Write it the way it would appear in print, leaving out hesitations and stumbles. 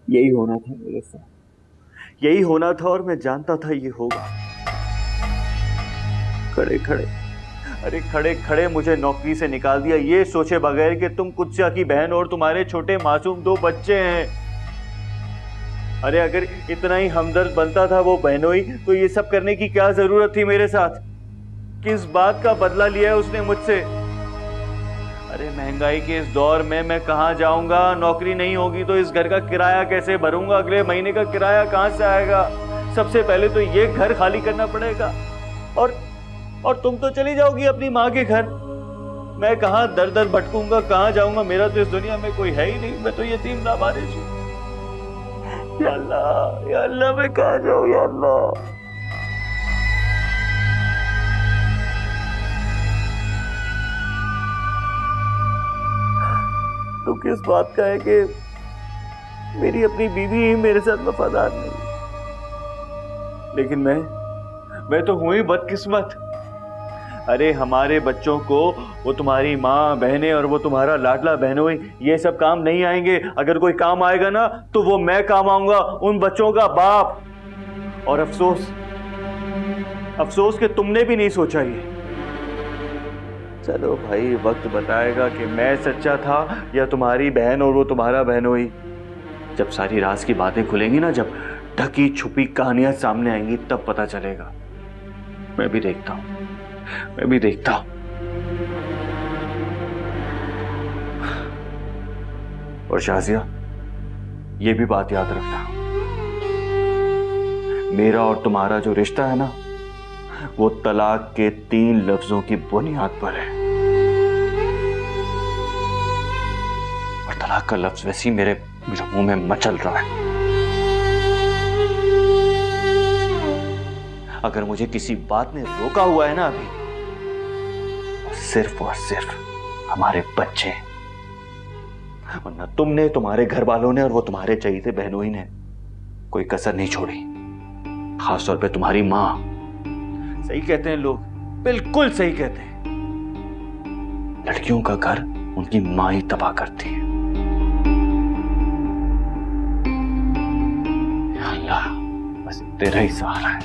यही होना था मेरे साथ, यही होना था और मैं जानता था ये होगा। खड़े खड़े, अरे खड़े खड़े मुझे नौकरी से निकाल दिया, ये सोचे बगैर कि तुम कुत्सिया की बहन और तुम्हारे छोटे मासूम 2 बच्चे हैं। अरे अगर इतना ही हमदर्द बनता था वो बहनोई, तो ये सब करने की क्या जरूरत थी मेरे साथ? किस बात का बदला लिया है उसने मुझसे? अरे महंगाई के इस दौर में मैं कहां जाऊंगा? नौकरी नहीं होगी तो इस घर का किराया कैसे भरूंगा? अगले महीने का किराया कहां से आएगा? सबसे पहले तो ये घर खाली करना पड़ेगा। और तुम तो चली जाओगी अपनी माँ के घर। मैं कहां दर दर भटकूंगा, कहां जाऊंगा? मेरा तो इस दुनिया में कोई है ही नहीं, मैं तो यतीम लावारिस हूं। या अल्लाह मैं कहां जाऊं या अल्लाह। तो किस बात का है कि मेरी अपनी बीवी ही मेरे साथ वफादार नहीं, लेकिन मैं तो हुई बदकिस्मत। अरे हमारे बच्चों को वो तुम्हारी माँ बहनें और वो तुम्हारा लाडला बहनोई ये सब काम नहीं आएंगे। अगर कोई काम आएगा ना तो वो मैं काम आऊंगा, उन बच्चों का बाप। और अफसोस कि तुमने भी नहीं सोचा ये। चलो भाई, वक्त बताएगा कि मैं सच्चा था या तुम्हारी बहन और वो तुम्हारा बहनोई। जब सारी राज की बातें खुलेंगी ना, जब ढकी छुपी कहानियां सामने आएंगी, तब पता चलेगा। मैं भी देखता हूं। और शाजिया, ये भी बात याद रखना, मेरा और तुम्हारा जो रिश्ता है ना, वो तलाक के 3 लफ्जों की बुनियाद पर है। और तलाक का लफ्ज वैसे ही मेरे मुंह में मचल रहा है। अगर मुझे किसी बात ने रोका हुआ है ना अभी, सिर्फ और सिर्फ हमारे बच्चे, वरना तुमने, तुम्हारे घर वालों ने और वो तुम्हारे चहीते बहनोई ने कोई कसर नहीं छोड़ी। खासतौर पे तुम्हारी मां। सही कहते हैं लोग, बिल्कुल सही कहते हैं, लड़कियों का घर उनकी मां ही तबाह करती है। अल्लाह, बस तेरा ही सहारा है।